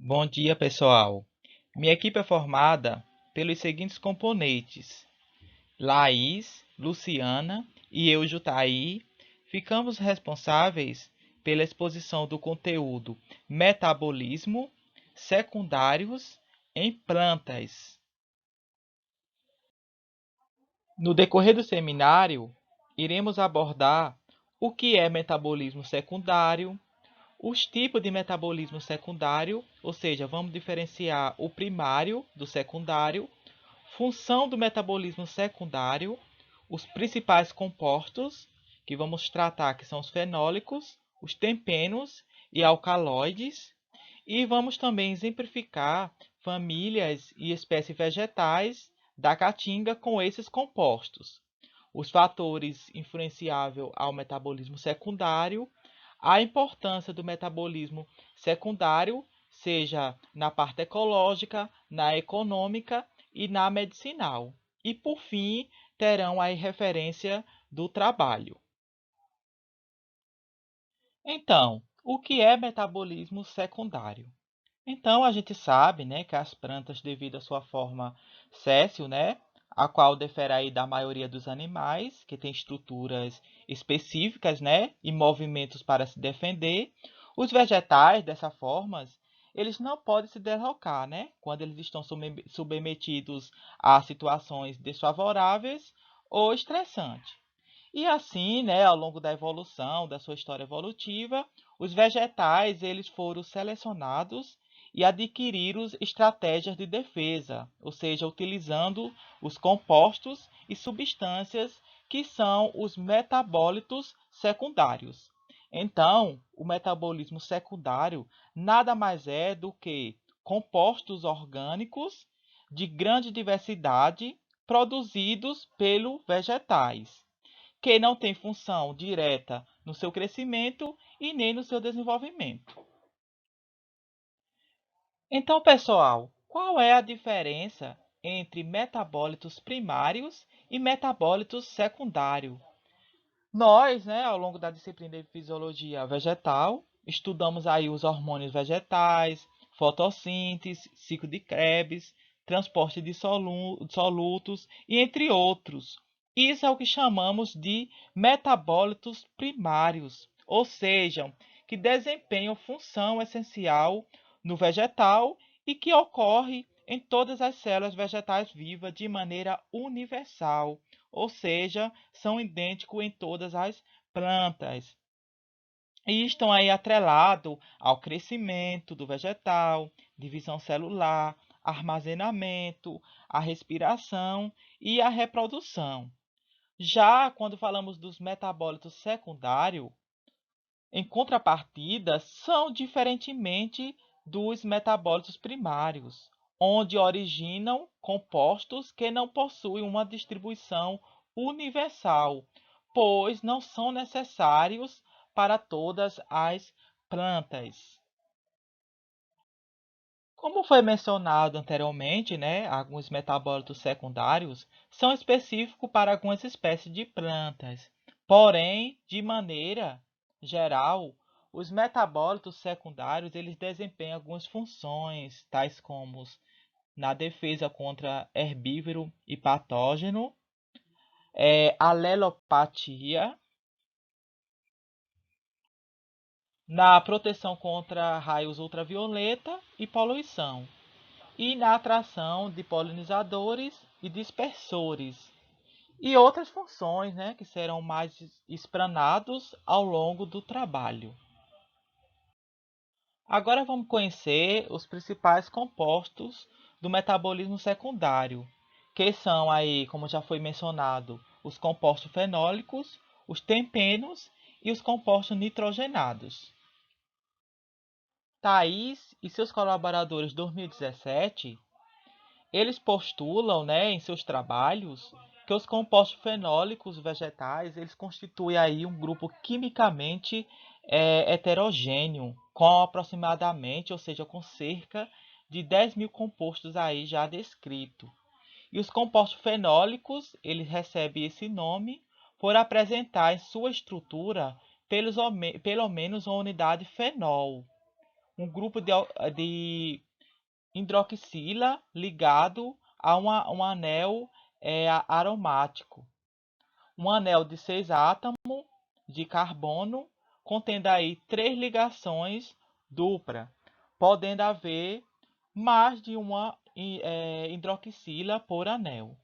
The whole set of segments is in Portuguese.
Bom dia, pessoal. Minha equipe é formada pelos seguintes componentes: Laís, Luciana e eu, Jutaí, ficamos responsáveis pela exposição do conteúdo Metabolismo secundários em plantas. No decorrer do seminário, iremos abordar o que é metabolismo secundário, os tipos de metabolismo secundário, ou seja, vamos diferenciar o primário do secundário, função do metabolismo secundário, os principais compostos que vamos tratar, que são os fenólicos, os tempenos e alcaloides, e vamos também exemplificar famílias e espécies vegetais da caatinga com esses compostos, os fatores influenciáveis ao metabolismo secundário, a importância do metabolismo secundário, seja na parte ecológica, na econômica e na medicinal. E, por fim, terão aí referência do trabalho. Então, o que é metabolismo secundário? Então, a gente sabe, né, que as plantas, devido à sua forma séssil, né, a qual difere aí da maioria dos animais, que tem estruturas específicas, né, e movimentos para se defender, os vegetais, dessa forma, eles não podem se deslocar, né, quando eles estão submetidos a situações desfavoráveis ou estressantes. E assim, né, ao longo da evolução, da sua história evolutiva, os vegetais eles foram selecionados e adquiriram estratégias de defesa, ou seja, utilizando os compostos e substâncias que são os metabólitos secundários. Então, o metabolismo secundário nada mais é do que compostos orgânicos de grande diversidade produzidos pelos vegetais que não tem função direta no seu crescimento e nem no seu desenvolvimento. Então, pessoal, qual é a diferença entre metabólitos primários e metabólitos secundários? Nós, né, ao longo da disciplina de fisiologia vegetal, estudamos aí os hormônios vegetais, fotossíntese, ciclo de Krebs, transporte de solutos e entre outros. Isso é o que chamamos de metabólitos primários, ou seja, que desempenham função essencial no vegetal e que ocorre em todas as células vegetais vivas de maneira universal, ou seja, são idênticos em todas as plantas. E estão aí atrelados ao crescimento do vegetal, divisão celular, armazenamento, a respiração e a reprodução. Já quando falamos dos metabólitos secundários, em contrapartida, são diferentemente dos metabólitos primários, onde originam compostos que não possuem uma distribuição universal, pois não são necessários para todas as plantas. Como foi mencionado anteriormente, né, alguns metabólitos secundários são específicos para algumas espécies de plantas. Porém, de maneira geral, os metabólitos secundários eles desempenham algumas funções, tais como na defesa contra herbívoro e patógeno, alelopatia, na proteção contra raios ultravioleta e poluição, e na atração de polinizadores e dispersores, e outras funções, né, que serão mais explanados ao longo do trabalho. Agora vamos conhecer os principais compostos do metabolismo secundário, que são aí, como já foi mencionado, os compostos fenólicos, os tempenos e os compostos nitrogenados. Thais e seus colaboradores de 2017 eles postulam, né, em seus trabalhos que os compostos fenólicos vegetais eles constituem aí um grupo quimicamente heterogêneo, com aproximadamente, ou seja, com cerca de 10.000 compostos aí já descritos. E os compostos fenólicos eles recebem esse nome por apresentar em sua estrutura pelo menos uma unidade fenol. um grupo de hidroxila ligado a um anel aromático. Um anel de 6 átomos de carbono, contendo aí 3 ligações dupla, podendo haver mais de uma hidroxila por anel.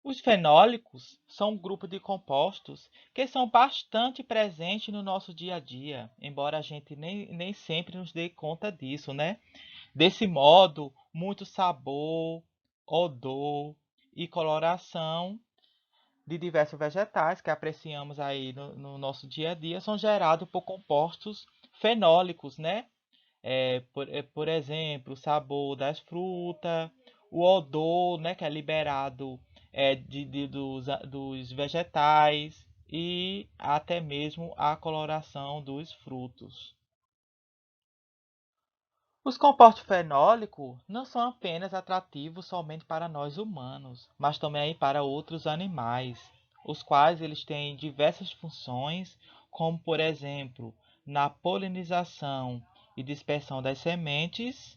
Os fenólicos são um grupo de compostos que são bastante presentes no nosso dia a dia, embora a gente nem sempre nos dê conta disso, né? Desse modo, muito sabor, odor e coloração de diversos vegetais que apreciamos aí no nosso dia a dia são gerados por compostos fenólicos, né? Por exemplo, o sabor das frutas, o odor, né, que é liberado dos vegetais e até mesmo a coloração dos frutos. Os compostos fenólicos não são apenas atrativos somente para nós humanos, mas também para outros animais, os quais eles têm diversas funções, como por exemplo, na polinização e dispersão das sementes.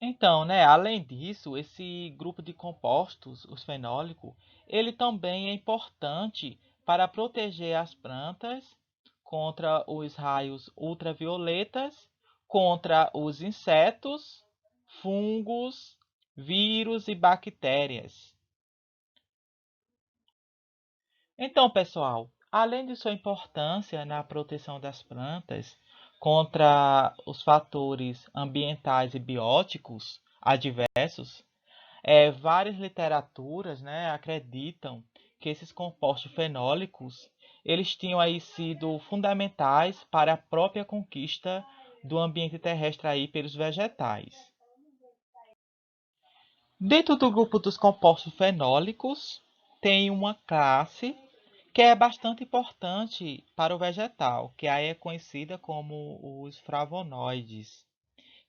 Então, né, além disso, esse grupo de compostos, os fenólicos, ele também é importante para proteger as plantas contra os raios ultravioletas, contra os insetos, fungos, vírus e bactérias. Então, pessoal, além de sua importância na proteção das plantas contra os fatores ambientais e bióticos adversos, várias literaturas, né, acreditam que esses compostos fenólicos eles tinham aí sido fundamentais para a própria conquista do ambiente terrestre aí pelos vegetais. Dentro do grupo dos compostos fenólicos, tem uma classe que é bastante importante para o vegetal, que aí é conhecida como os flavonoides,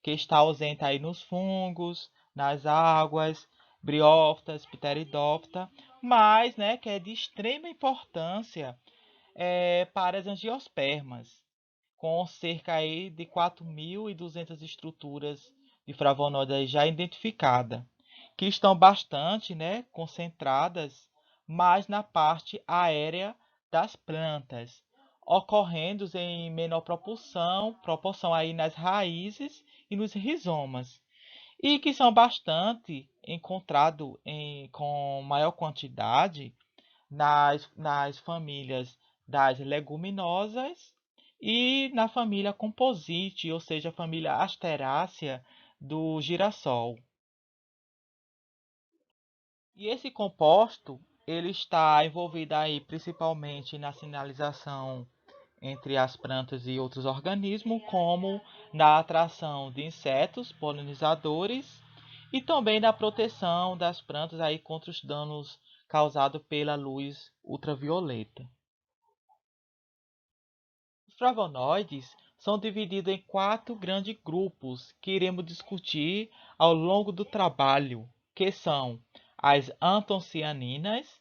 que está ausente aí nos fungos, nas águas, briófitas, pteridófita, mas, né, que é de extrema importância para as angiospermas, com cerca aí de 4.200 estruturas de flavonoides já identificadas, que estão bastante, né, concentradas mais na parte aérea das plantas, ocorrendo em menor proporção aí nas raízes e nos rizomas, e que são bastante encontrados com maior quantidade nas famílias das leguminosas e na família Composite, ou seja, a família Asterácea do girassol. E esse composto, ele está envolvido aí principalmente na sinalização entre as plantas e outros organismos, como na atração de insetos polinizadores e também na proteção das plantas aí contra os danos causados pela luz ultravioleta. Os flavonoides são divididos em 4 grandes grupos que iremos discutir ao longo do trabalho, que são as antocianinas,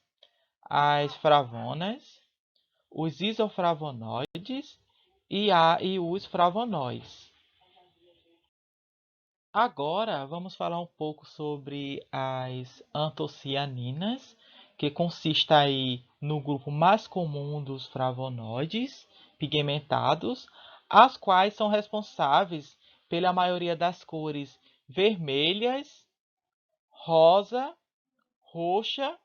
as flavonas, os isoflavonoides e os flavonoides. Agora vamos falar um pouco sobre as antocianinas, que consiste aí no grupo mais comum dos flavonoides pigmentados, as quais são responsáveis pela maioria das cores vermelhas, rosa, roxa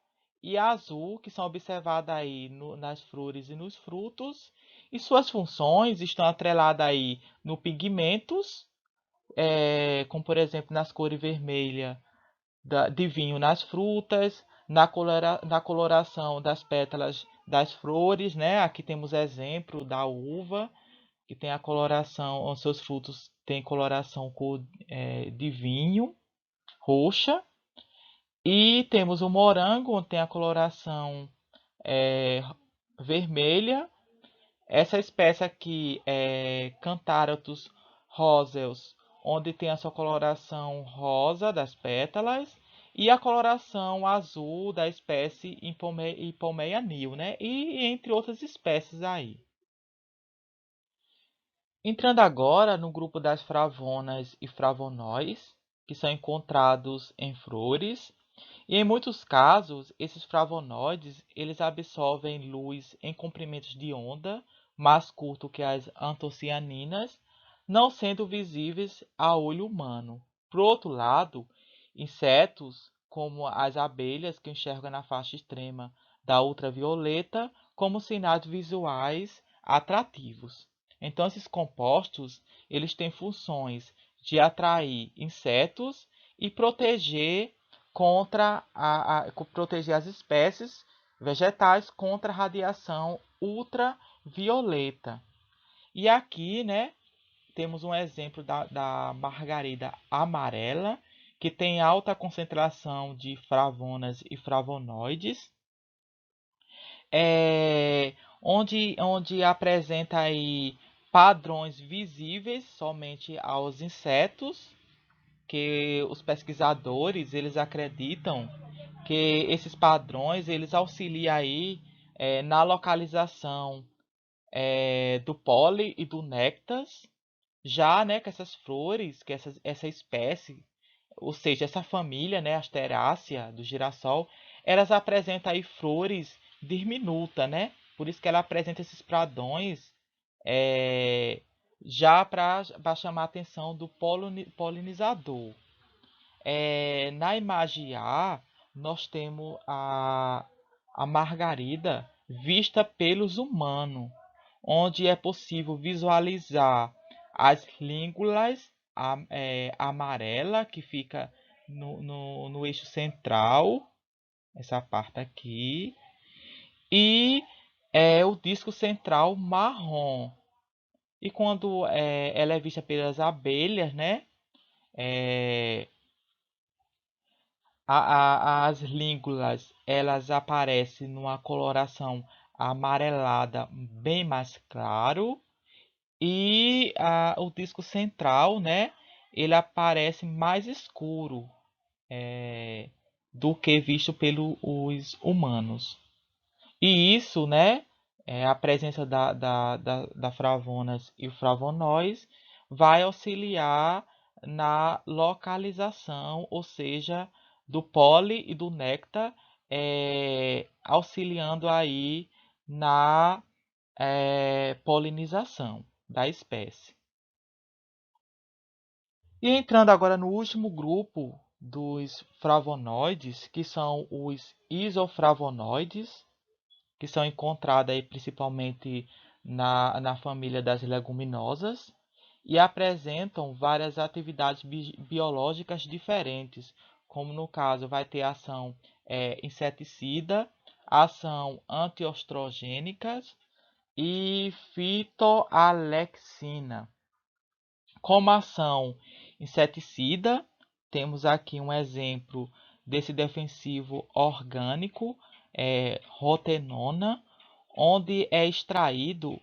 e azul, que são observadas aí nas flores e nos frutos, e suas funções estão atreladas aí no pigmentos, como por exemplo nas cores vermelha de vinho nas frutas, na coloração das pétalas das flores, né? Aqui temos exemplo da uva, que tem a coloração, os seus frutos têm coloração cor de vinho, roxa. E temos o morango, onde tem a coloração é, vermelha. Essa espécie aqui é Cantharotus roseus, onde tem a sua coloração rosa das pétalas e a coloração azul da espécie Hippomeia nil, né? E entre outras espécies aí. Entrando agora no grupo das flavonas e flavonóis, que são encontrados em flores, e em muitos casos, esses flavonoides, eles absorvem luz em comprimentos de onda mais curto que as antocianinas, não sendo visíveis a olho humano. Por outro lado, insetos como as abelhas que enxergam na faixa extrema da ultravioleta como sinais visuais atrativos. Então, esses compostos, eles têm funções de atrair insetos e proteger as espécies vegetais contra a radiação ultravioleta. E aqui, né, temos um exemplo da margarida amarela, que tem alta concentração de flavonas e flavonoides, onde apresenta aí padrões visíveis somente aos insetos, que os pesquisadores eles acreditam que esses padrões eles auxiliam aí na localização do pólen e do néctar, já, né, que essas flores, que essa espécie, ou seja, essa família, né, Asterácea do girassol, elas apresentam aí flores diminutas, né? Por isso que ela apresenta esses pradões é, já para chamar a atenção do polinizador. Na imagem A, nós temos a margarida vista pelos humanos, onde é possível visualizar as língulas amarela que fica no eixo central, essa parte aqui, e o disco central marrom. E quando ela é vista pelas abelhas, né? É, as língulas elas aparecem numa coloração amarelada bem mais claro e o disco central, né, ele aparece mais escuro do que visto pelos humanos. E isso, né, a presença da flavonas e flavonoides vai auxiliar na localização, ou seja, do pólen e do néctar, auxiliando aí na polinização da espécie. E entrando agora no último grupo dos flavonoides, que são os isoflavonoides, que são encontradas aí principalmente na família das leguminosas e apresentam várias atividades biológicas diferentes, como no caso vai ter ação inseticida, ação antiostrogênicas e fitoalexina. Como ação inseticida, temos aqui um exemplo desse defensivo orgânico, rotenona, onde é extraído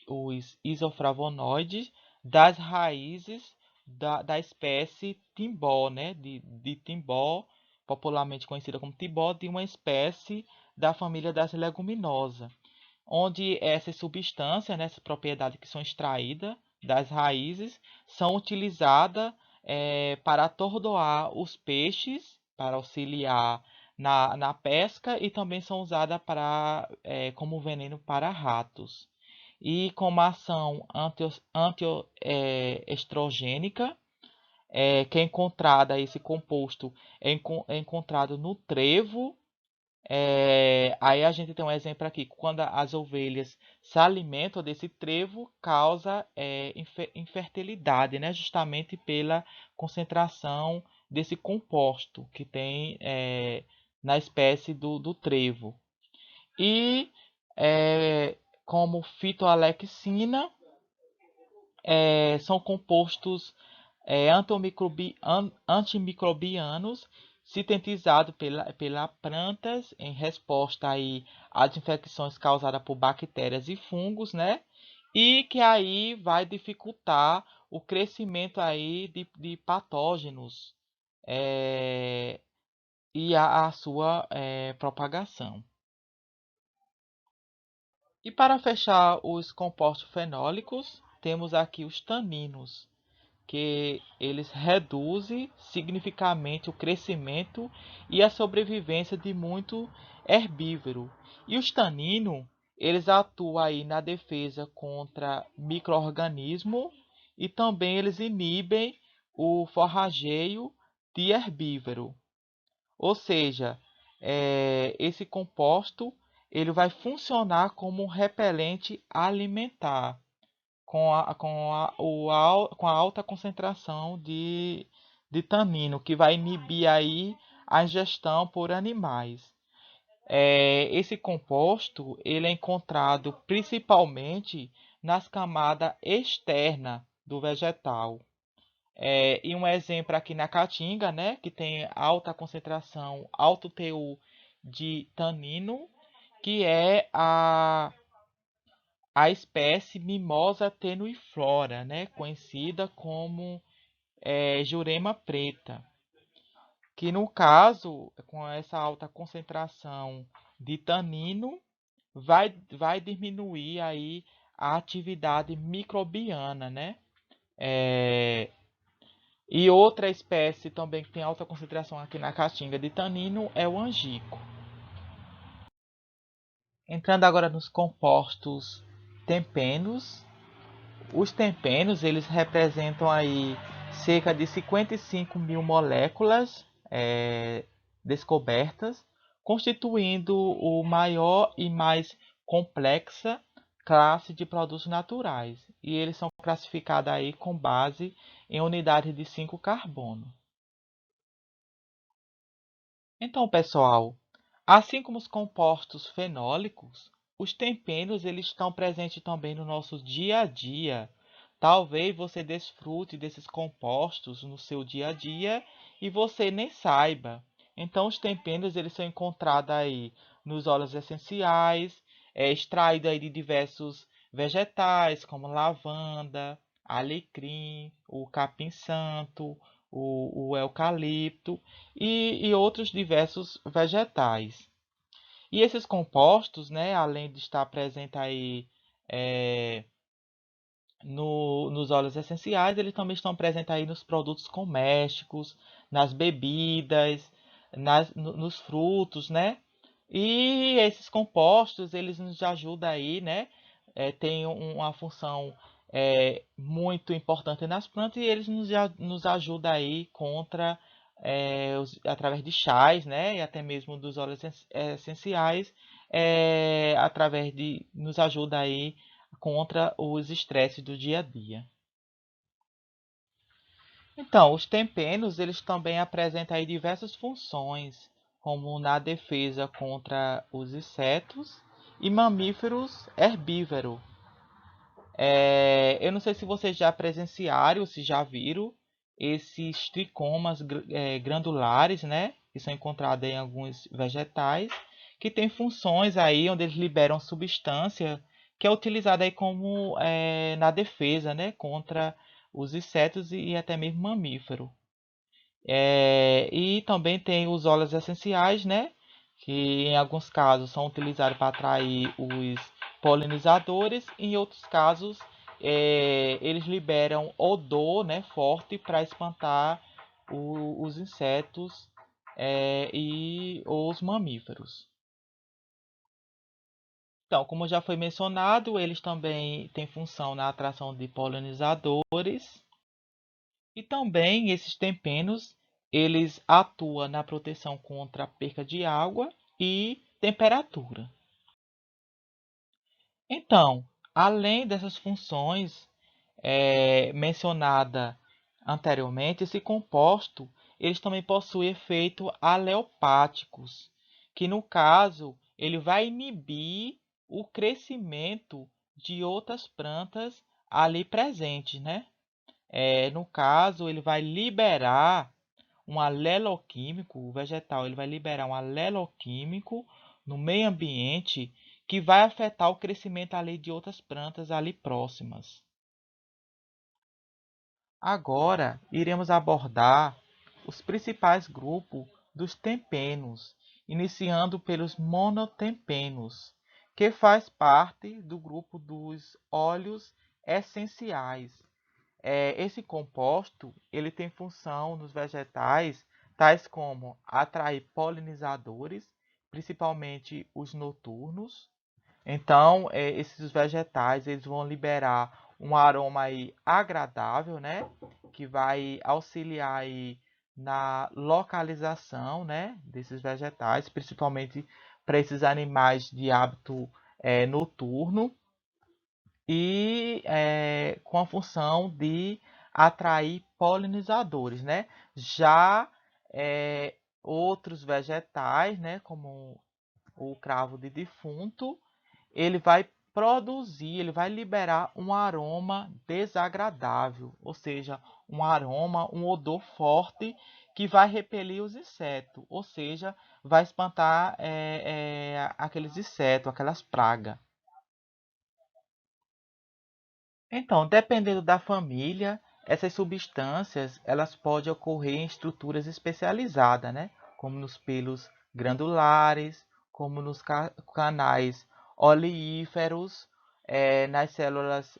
os isoflavonoides das raízes da espécie timbó, né? de timbó, popularmente conhecida como timbó, de uma espécie da família das leguminosas, onde essas substâncias, né, essas propriedades que são extraídas das raízes, são utilizadas para atordoar os peixes, para auxiliar na pesca e também são usadas como veneno para ratos. E como ação antiestrogênica, que é encontrada, esse composto é encontrado no trevo. Aí a gente tem um exemplo aqui, quando as ovelhas se alimentam desse trevo, causa infertilidade, né? Justamente pela concentração desse composto que tem na espécie do trevo. E como fitoalexina, são compostos antimicrobianos sintetizados pela plantas em resposta aí às infecções causadas por bactérias e fungos, né? E que aí vai dificultar o crescimento aí de patógenos é, e a sua propagação. E para fechar os compostos fenólicos, temos aqui os taninos, que eles reduzem significativamente o crescimento e a sobrevivência de muito herbívoro. E os taninos, eles atuam aí na defesa contra micro-organismos e também eles inibem o forrageio de herbívoro. Ou seja, esse composto ele vai funcionar como um repelente alimentar com a alta concentração de tanino, que vai inibir aí a ingestão por animais. Esse composto ele é encontrado principalmente nas camadas externas do vegetal. E um exemplo aqui na caatinga, né, que tem alta concentração, alto teor de tanino, que é a espécie Mimosa tenuiflora, né, conhecida como Jurema preta, que no caso, com essa alta concentração de tanino, vai diminuir aí a atividade microbiana, né? E outra espécie também que tem alta concentração aqui na caatinga de tanino é o angico. Entrando agora nos compostos tempenos, os tempenos eles representam aí cerca de 55 mil moléculas descobertas, constituindo o maior e mais complexa classe de produtos naturais. E eles são classificados aí com base em unidade de 5 carbono. Então, pessoal, assim como os compostos fenólicos, os temperos eles estão presentes também no nosso dia a dia. Talvez você desfrute desses compostos no seu dia a dia e você nem saiba. Então, os temperos eles são encontrados aí nos óleos essenciais, extraídos aí de diversos vegetais, como lavanda, alecrim, o capim-santo, o eucalipto e outros diversos vegetais. E esses compostos, né, além de estar presente aí nos óleos essenciais, eles também estão presentes aí nos produtos domésticos, nas bebidas, nos frutos, né? E esses compostos, eles nos ajudam aí, né? Tem uma função muito importante nas plantas e eles nos ajudam aí contra, através de chás, né? E até mesmo dos óleos essenciais, através de, nos ajuda aí contra os estresses do dia a dia. Então, os temperos, eles também apresentam aí diversas funções, como na defesa contra os insetos e mamíferos herbívoros. Eu não sei se vocês já presenciaram, se já viram esses tricomas glandulares, né, que são encontrados em alguns vegetais, que têm funções aí onde eles liberam substância que é utilizada aí como na defesa, né, contra os insetos e até mesmo mamífero. E também tem os óleos essenciais, né? Que em alguns casos são utilizados para atrair os polinizadores, em outros casos eles liberam odor, né, forte para espantar os insetos e os mamíferos. Então, como já foi mencionado, eles também têm função na atração de polinizadores. E também esses temperos, eles atuam na proteção contra a perca de água e temperatura. Então, além dessas funções mencionadas anteriormente, esse composto eles também possuem efeitos aleopáticos, que no caso ele vai inibir o crescimento de outras plantas ali presentes, né? No caso, ele vai liberar um aleloquímico, o vegetal ele vai liberar um aleloquímico no meio ambiente que vai afetar o crescimento ali de outras plantas ali próximas. Agora, iremos abordar os principais grupos dos tempenos, iniciando pelos monotempenos, que faz parte do grupo dos óleos essenciais. Esse composto ele tem função nos vegetais, tais como atrair polinizadores, principalmente os noturnos. Então, esses vegetais eles vão liberar um aroma aí agradável, né? Que vai auxiliar aí na localização, né? Desses vegetais, principalmente para esses animais de hábito noturno e com a função de atrair polinizadores, né? Já outros vegetais, né? Como o cravo de defunto, ele vai produzir, ele vai liberar um aroma desagradável, ou seja, um aroma, um odor forte que vai repelir os insetos, ou seja, vai espantar aqueles insetos, aquelas pragas. Então, dependendo da família, essas substâncias elas podem ocorrer em estruturas especializadas, né? Como nos pelos glandulares, como nos canais oleíferos, nas células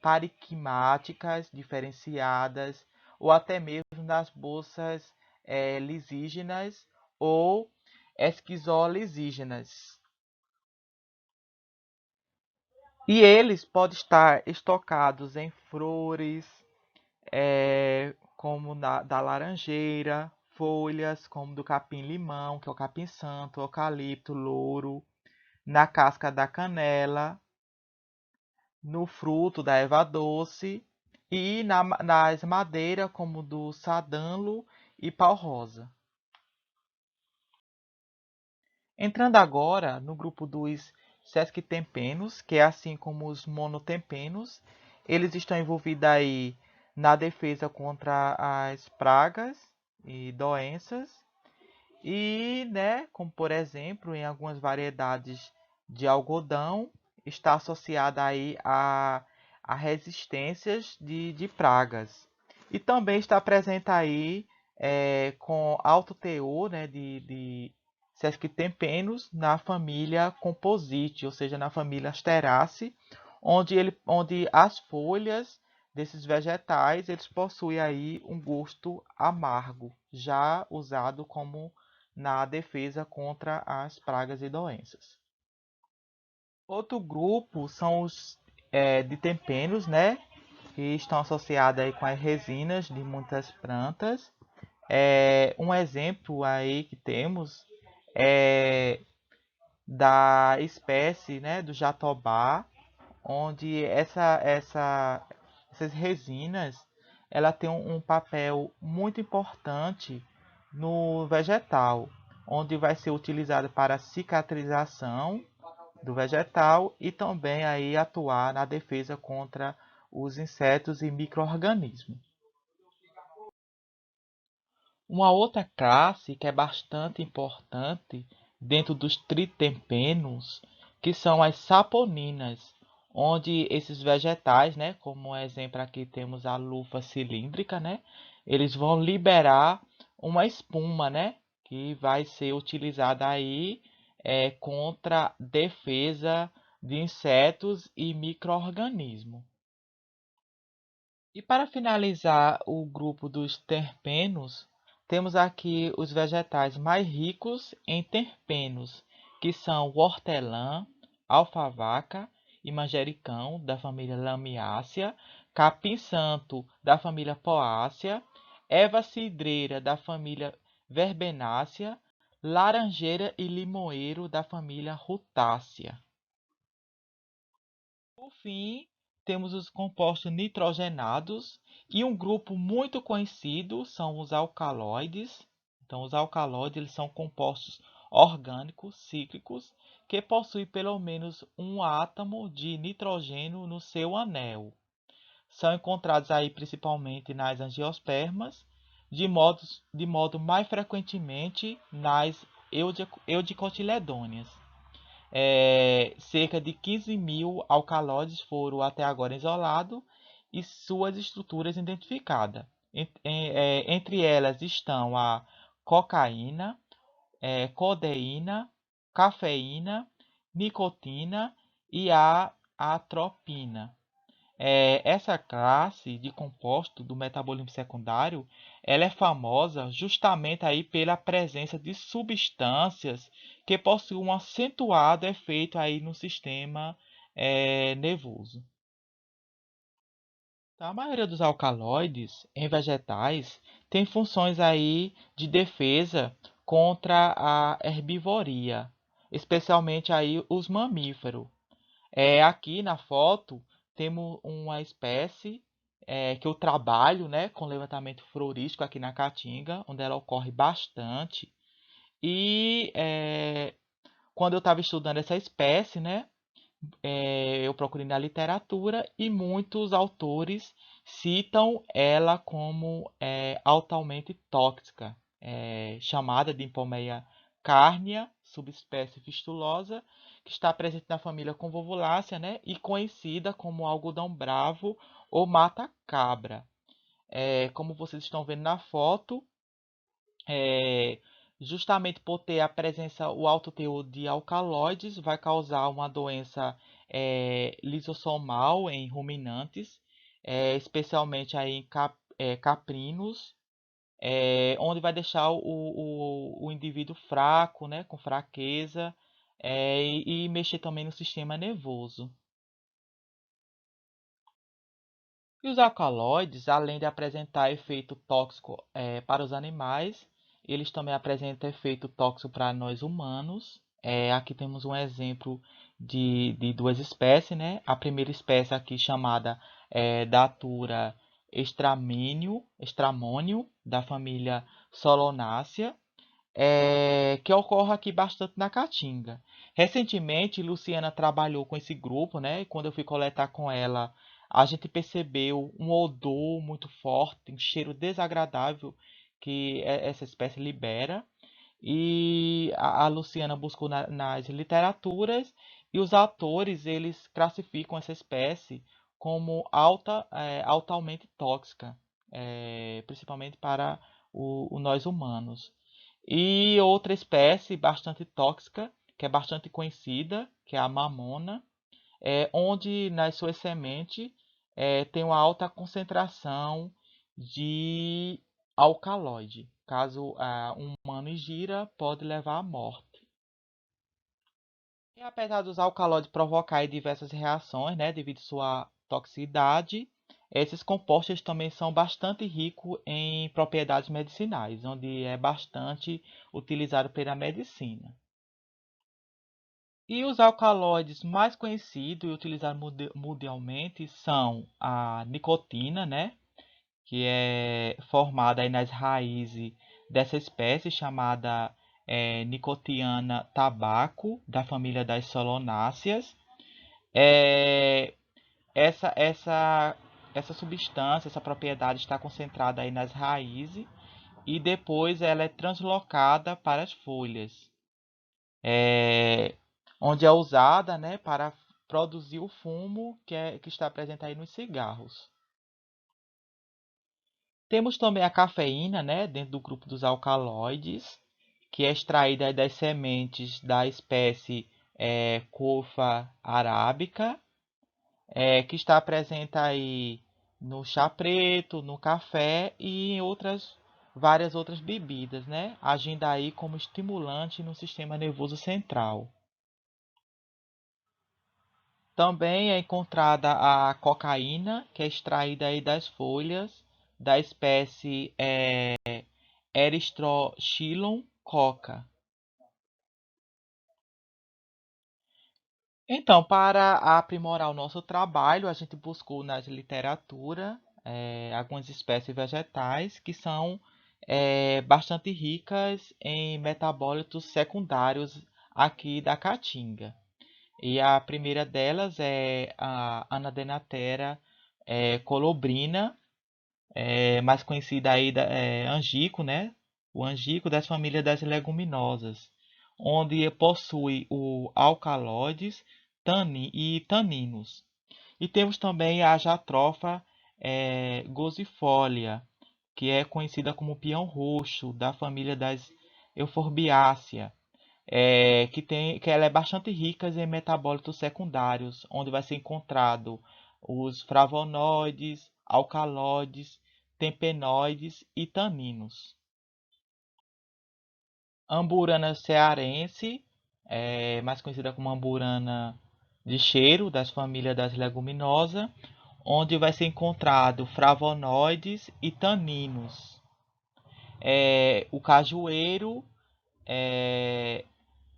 pariquimáticas diferenciadas, ou até mesmo nas bolsas lisígenas ou esquizolisígenas. E eles podem estar estocados em flores, como da laranjeira, folhas, como do capim-limão, que é o capim-santo, eucalipto, louro, na casca da canela, no fruto da erva doce e nas madeiras, como do sadânlo e pau-rosa. Entrando agora no grupo dos sesquiterpenos, que é assim como os monoterpenos, eles estão envolvidos aí na defesa contra as pragas e doenças e, né, como por exemplo, em algumas variedades de algodão, está associada aí a resistências de pragas. E também está presente aí com alto teor, né, de sesquiterpenos na família Composite, ou seja, na família Asteraceae, onde as folhas desses vegetais eles possuem aí um gosto amargo, já usado como na defesa contra as pragas e doenças. Outro grupo são os diterpenos, né, que estão associados aí com as resinas de muitas plantas. Um exemplo aí que temos é da espécie, né, do jatobá, onde essas resinas ela tem um papel muito importante no vegetal, onde vai ser utilizado para a cicatrização do vegetal e também aí atuar na defesa contra os insetos e micro-organismos. Uma outra classe que é bastante importante dentro dos triterpenos, que são as saponinas, onde esses vegetais, né, como exemplo aqui temos a lufa cilíndrica, né, eles vão liberar uma espuma, né, que vai ser utilizada aí contra defesa de insetos e micro-organismos. E para finalizar o grupo dos terpenos, temos aqui os vegetais mais ricos em terpenos, que são o hortelã, alfavaca e manjericão, da família Lamiácea, capim-santo, da família Poácea, erva cidreira, da família Verbenácea, laranjeira e limoeiro, da família Rutácea. Por fim, temos os compostos nitrogenados e um grupo muito conhecido são os alcaloides. Então, os alcaloides eles são compostos orgânicos cíclicos que possuem pelo menos um átomo de nitrogênio no seu anel. São encontrados aí principalmente nas angiospermas, de modo mais frequentemente nas eudicotiledôneas. Cerca de 15 mil alcaloides foram até agora isolados e suas estruturas identificadas. Entre elas estão a cocaína, codeína, cafeína, nicotina e a atropina. Essa classe de composto do metabolismo secundário, ela é famosa justamente aí pela presença de substâncias que possuem um acentuado efeito aí no sistema nervoso. A maioria dos alcaloides em vegetais tem funções aí de defesa contra a herbivoria, especialmente aí os mamíferos. Aqui na foto temos uma espécie que eu trabalho, né, com levantamento florístico aqui na Caatinga, onde ela ocorre bastante. E quando eu estava estudando essa espécie, né, eu procurei na literatura e muitos autores citam ela como altamente tóxica, chamada de Hipomeia carnea, subespécie fistulosa, que está presente na família Convolvulaceae, né, e conhecida como algodão bravo ou mata-cabra. Como vocês estão vendo na foto, é, justamente por ter a presença, o alto teor de alcaloides, vai causar uma doença lisossomal em ruminantes, especialmente aí em caprinos, onde vai deixar o indivíduo fraco, né, com fraqueza, e mexer também no sistema nervoso. E os alcaloides, além de apresentar efeito tóxico para os animais, eles também apresentam efeito tóxico para nós humanos. Aqui temos um exemplo de duas espécies, né? A primeira espécie aqui chamada Datura estramônio, da família Solanaceae, que ocorre aqui bastante na Caatinga. Recentemente, Luciana trabalhou com esse grupo, né? E quando eu fui coletar com ela, a gente percebeu um odor muito forte, um cheiro desagradável que essa espécie libera. E a Luciana buscou nas literaturas e os autores eles classificam essa espécie como altamente tóxica, principalmente para nós humanos. E outra espécie bastante tóxica, que é bastante conhecida, que é a mamona, onde nas suas sementes tem uma alta concentração de alcaloide. Caso um humano ingira, pode levar à morte. E apesar dos alcaloides provocarem diversas reações, né, devido à sua toxicidade, esses compostos também são bastante ricos em propriedades medicinais, onde é bastante utilizado pela medicina. E os alcaloides mais conhecidos e utilizados mundialmente são a nicotina, né, que é formada aí nas raízes dessa espécie chamada Nicotiana tabaco, da família das solonáceas. É, essa, essa, essa substância, essa propriedade está concentrada aí nas raízes e depois ela é translocada para as folhas, é, onde é usada, né, para produzir o fumo que está presente aí nos cigarros. Temos também a cafeína, né, dentro do grupo dos alcaloides, que é extraída das sementes da espécie Cofa arábica, que está presente aí no chá preto, no café e em várias outras bebidas, né, agindo aí como estimulante no sistema nervoso central. Também é encontrada a cocaína, que é extraída aí das folhas da espécie Erythroxylon coca. Então, para aprimorar o nosso trabalho, a gente buscou na literatura algumas espécies vegetais que são bastante ricas em metabólitos secundários aqui da Caatinga. E a primeira delas é a Anadenatera colobrina, mais conhecida aí angico, né? O angico das famílias das leguminosas, onde possui o alcaloides e taninos. E temos também a Jatropha gosifolia, que é conhecida como peão roxo, da família das Euphorbiaceae, que ela é bastante rica em metabólitos secundários, onde vai ser encontrado os flavonoides, alcaloides, tempenoides e taninos. Amburana cearense, mais conhecida como amburana de cheiro, das famílias das leguminosas, onde vai ser encontrado flavonoides e taninos. O cajueiro, é,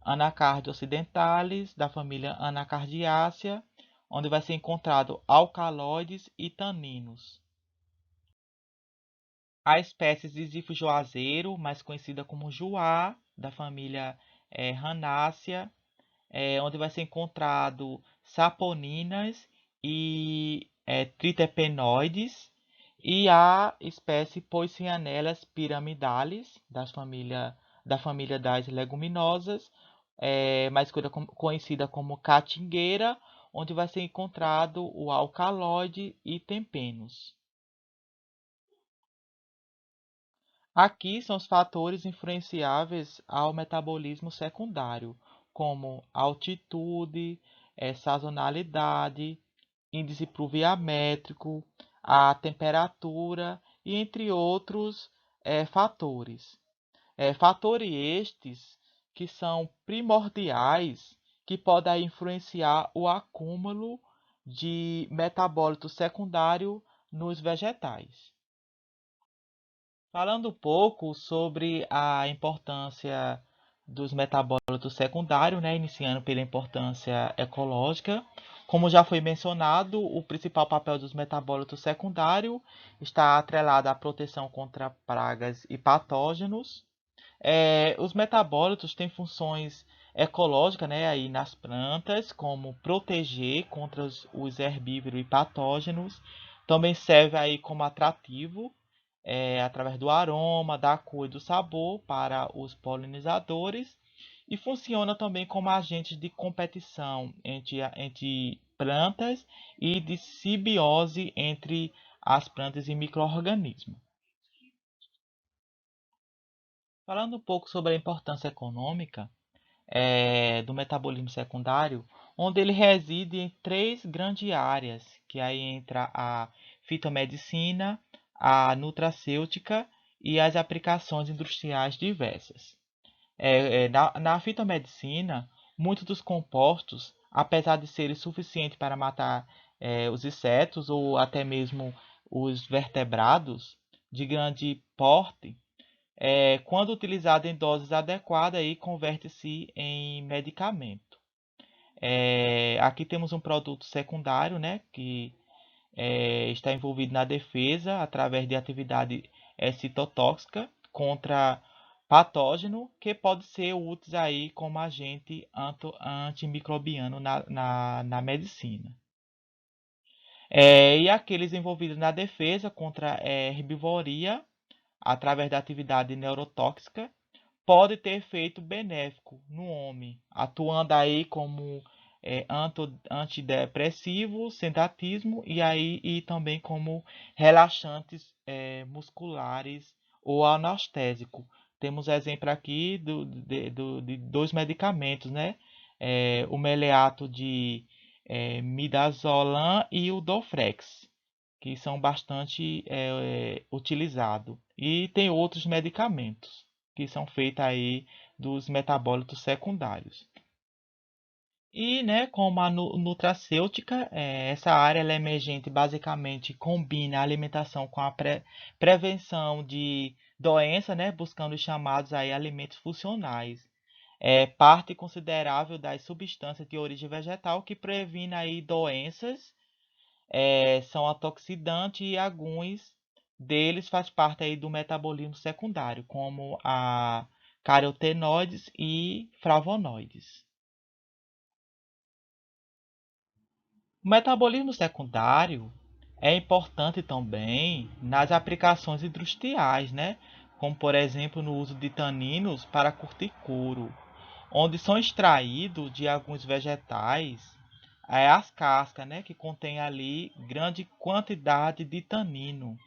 Anacardium occidentalis, da família Anacardiaceae, onde vai ser encontrado alcaloides e taninos. A espécie Ziziphus juazeiro, mais conhecida como juá, da família Ranácea, onde vai ser encontrado saponinas e triterpenoides, e a espécie Poicianellus pyramidalis, da família das leguminosas, mais conhecida como catingueira, onde vai ser encontrado o alcaloide e tempenos. Aqui são os fatores influenciáveis ao metabolismo secundário, como altitude, sazonalidade, índice pluviométrico, a temperatura e entre outros fatores. Fatores estes que são primordiais, que podem influenciar o acúmulo de metabólito secundário nos vegetais. Falando um pouco sobre a importância dos metabólitos secundários, né, iniciando pela importância ecológica. Como já foi mencionado, o principal papel dos metabólitos secundários está atrelado à proteção contra pragas e patógenos. Os metabólitos têm funções ecológicas, né, aí nas plantas, como proteger contra os herbívoros e patógenos. Também serve aí como atrativo, através do aroma, da cor e do sabor para os polinizadores. E funciona também como agentes de competição entre plantas e de simbiose entre as plantas e micro-organismos. Falando um pouco sobre a importância econômica do metabolismo secundário, onde ele reside em três grandes áreas, que aí entra a fitomedicina, a nutracêutica e as aplicações industriais diversas. Na fitomedicina, muitos dos compostos, apesar de serem suficientes para matar os insetos ou até mesmo os vertebrados de grande porte, quando utilizado em doses adequadas, aí converte-se em medicamento. Aqui temos um produto secundário, né, que está envolvido na defesa através de atividade citotóxica contra patógeno que pode ser úteis aí como agente antimicrobiano na medicina. E aqueles envolvidos na defesa contra herbivoria através da atividade neurotóxica pode ter efeito benéfico no homem, atuando aí como antidepressivo, sedatismo e também como relaxantes musculares ou anestésico. Temos exemplo aqui de dois medicamentos, né? O meleato de midazolam e o Dofrex, que são bastante utilizados. E tem outros medicamentos que são feitos aí dos metabólitos secundários. E, né, como a nutracêutica, essa área ela é emergente, basicamente combina a alimentação com a prevenção de doença, né, buscando os chamados aí alimentos funcionais. É parte considerável das substâncias de origem vegetal que previne aí doenças, são antioxidantes e alguns deles faz parte aí do metabolismo secundário, como a carotenoides e flavonoides. O metabolismo secundário é importante também nas aplicações industriais, né? Como por exemplo no uso de taninos para curtir couro, onde são extraídos de alguns vegetais as cascas, né? Que contém ali grande quantidade de tanino,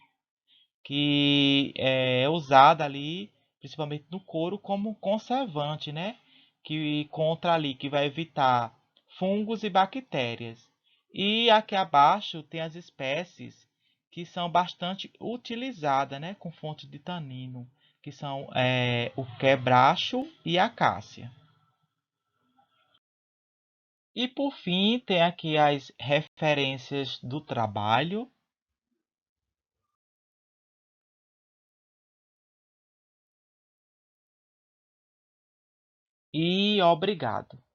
que é usada ali principalmente no couro como conservante, né? que contra ali, que vai evitar fungos e bactérias. E aqui abaixo tem as espécies que são bastante utilizadas, né, com fonte de tanino, que são o quebracho e a cássia. E por fim, tem aqui as referências do trabalho. E obrigado.